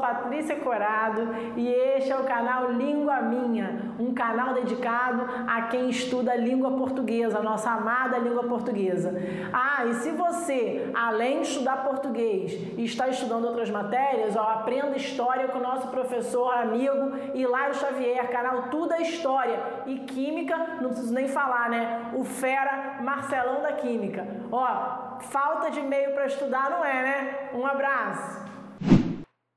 Patrícia Corado e este é o canal Língua Minha, um canal dedicado a quem estuda a língua portuguesa, a nossa amada língua portuguesa. E se você, além de estudar português, está estudando outras matérias, aprenda História com o nosso professor amigo Hilário Xavier, canal Tudo é História, e Química, não preciso nem falar, né? O fera Marcelão da Química. Falta de meio para estudar não é, né? Um abraço!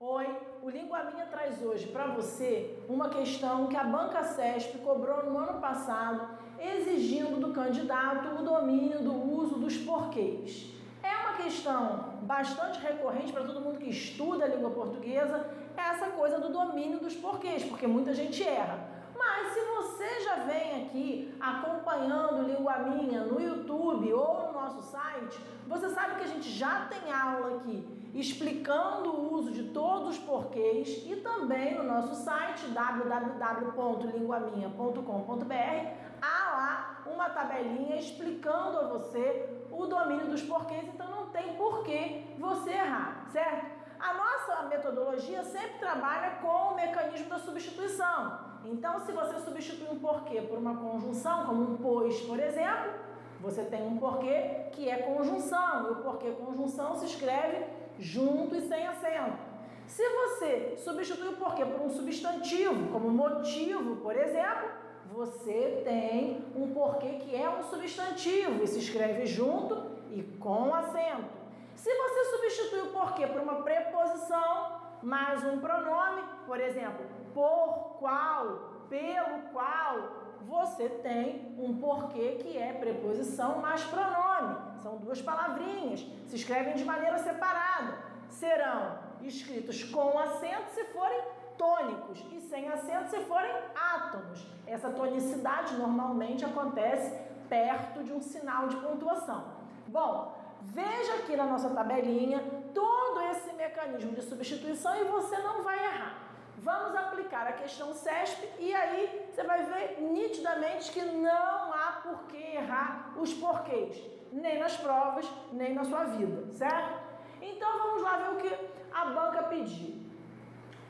Oi, o Língua Minha traz hoje para você uma questão que a Banca CESP cobrou no ano passado, exigindo do candidato o domínio do uso dos porquês. É uma questão bastante recorrente para todo mundo que estuda a língua portuguesa, essa coisa do domínio dos porquês, porque muita gente erra. Mas se você já vem aqui acompanhando Língua Minha no YouTube ou no nosso site, você sabe que a gente já tem aula aqui explicando o uso de todos os porquês e também no nosso site www.linguaminha.com.br há lá uma tabelinha explicando a você o domínio dos porquês, então não tem porquê você errar, certo? A nossa metodologia sempre trabalha com o mecanismo da substituição. Então, se você substitui um porquê por uma conjunção, como um pois, por exemplo, você tem um porquê que é conjunção, e o porquê conjunção se escreve junto e sem acento. Se você substitui o porquê por um substantivo, como motivo, por exemplo, você tem um porquê que é um substantivo e se escreve junto e com acento. Se você substitui o porquê por uma preposição mais um pronome, por exemplo, por qual, pelo qual, você tem um porquê que é preposição mais pronome. São duas palavrinhas, se escrevem de maneira separada. Serão escritos com acento se forem tônicos e sem acento se forem átonos. Essa tonicidade normalmente acontece perto de um sinal de pontuação. Bom, veja aqui na nossa tabelinha todo esse mecanismo de substituição e você não vai errar. Vamos aplicar a questão CESP e aí você vai ver nitidamente que não há por que errar os porquês, nem nas provas, nem na sua vida, certo? Então vamos lá ver o que a banca pediu.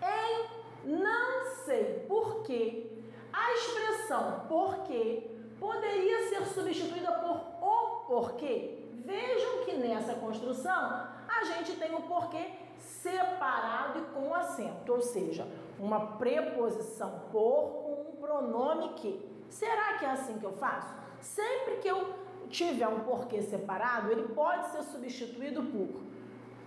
Em não sei por que, a expressão porquê poderia ser substituída por o porquê. Vejam que nessa construção a gente tem o porquê separado e com acento, ou seja, uma preposição por com um pronome que. Será que é assim que eu faço? Sempre que eu tiver um porquê separado, ele pode ser substituído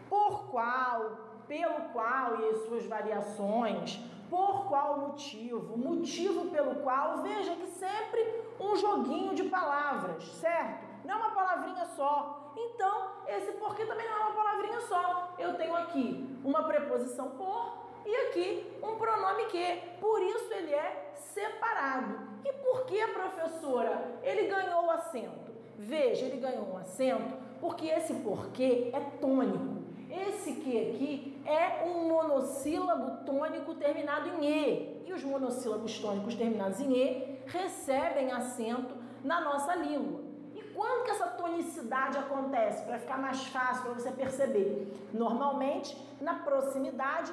por qual, pelo qual e as suas variações, por qual motivo, motivo pelo qual. Veja que sempre um joguinho de palavras, certo? Não é uma palavrinha só. Então, esse porquê também não é uma palavrinha só. Eu tenho aqui uma preposição por e aqui um pronome que. Por isso ele é separado. E por que, professora, ele ganhou o acento? Veja, ele ganhou um acento porque esse porquê é tônico. Esse que aqui é um monossílabo tônico terminado em E. E os monossílabos tônicos terminados em E recebem acento na nossa língua. E quando que essa tonicidade acontece? Para ficar mais fácil para você perceber. Normalmente na proximidade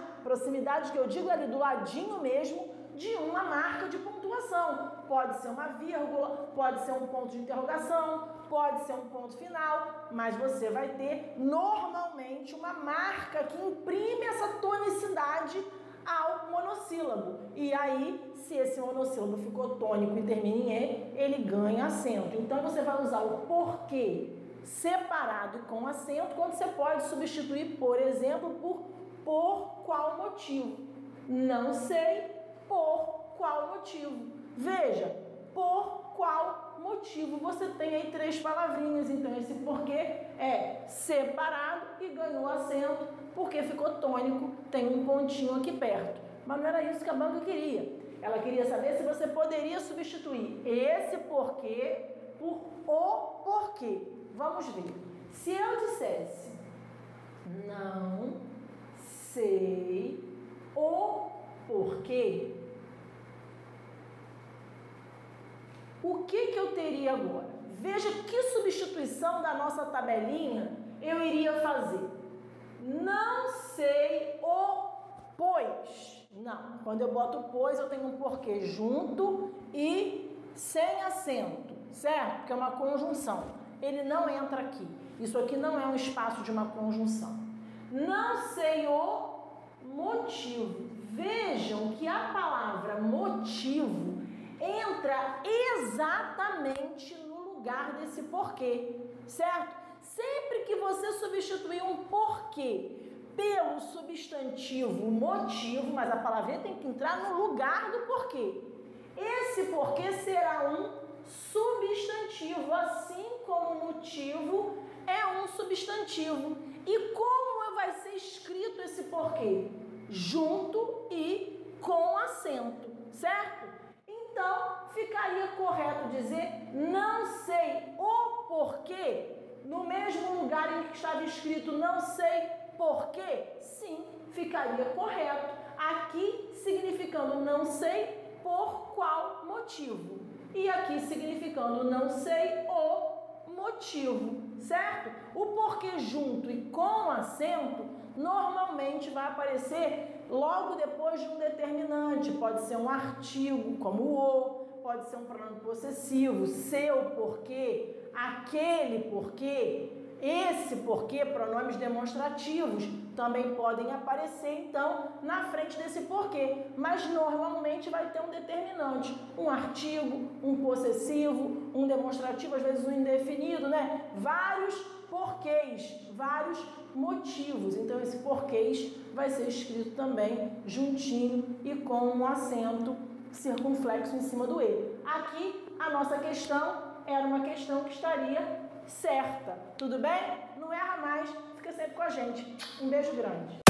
que eu digo ali do ladinho mesmo de uma marca de pontuação. Pode ser uma vírgula, pode ser um ponto de interrogação, pode ser um ponto final, mas você vai ter normalmente uma marca que imprime essa tonicidade ao monossílabo. E aí, se esse monossílabo ficou tônico e termina em E, ele ganha acento. Então, você vai usar o porquê separado e com acento, quando você pode substituir, por exemplo, por qual motivo. Não sei por qual motivo. Veja, por qual motivo. Você tem aí 3 palavrinhas, então esse porquê é separado e ganhou acento, porque ficou tônico, tem um pontinho aqui perto. Mas não era isso que a banca queria. Ela queria saber se você poderia substituir esse porquê por o porquê. Vamos ver. Se eu dissesse não sei o porquê, o que eu teria agora? Veja que substituição da nossa tabelinha eu iria fazer. Não sei o pois. Não, quando eu boto pois, eu tenho um porquê junto e sem acento, certo? Porque é uma conjunção. Ele não entra aqui. Isso aqui não é um espaço de uma conjunção. Não sei o motivo. Vejam que a palavra motivo entra exatamente no lugar desse porquê, certo? Sempre que você substituir um porquê pelo substantivo motivo, mas a palavrinha tem que entrar no lugar do porquê. Esse porquê será um substantivo, assim como motivo é um substantivo. E como vai ser escrito esse porquê? Junto e com acento, certo? Então, ficaria correto dizer não sei o porquê, no mesmo lugar em que estava escrito não sei porquê? Sim, ficaria correto. Aqui significando não sei por qual motivo. E aqui significando não sei o motivo, certo? O porquê junto e com acento normalmente vai aparecer logo depois de um determinante. Pode ser um artigo, como o, pode ser um pronome possessivo, seu porquê, aquele porquê, esse porquê, pronomes demonstrativos também podem aparecer, então, na frente desse porquê, mas normalmente vai ter um determinante, um artigo, um possessivo, um demonstrativo, às vezes um indefinido, né? Vários porquês, vários motivos. Então, esse porquês vai ser escrito também juntinho e com um acento circunflexo em cima do E. Aqui, a nossa questão era uma questão que estaria certa. Tudo bem? Não erra mais, fica sempre com a gente. Um beijo grande.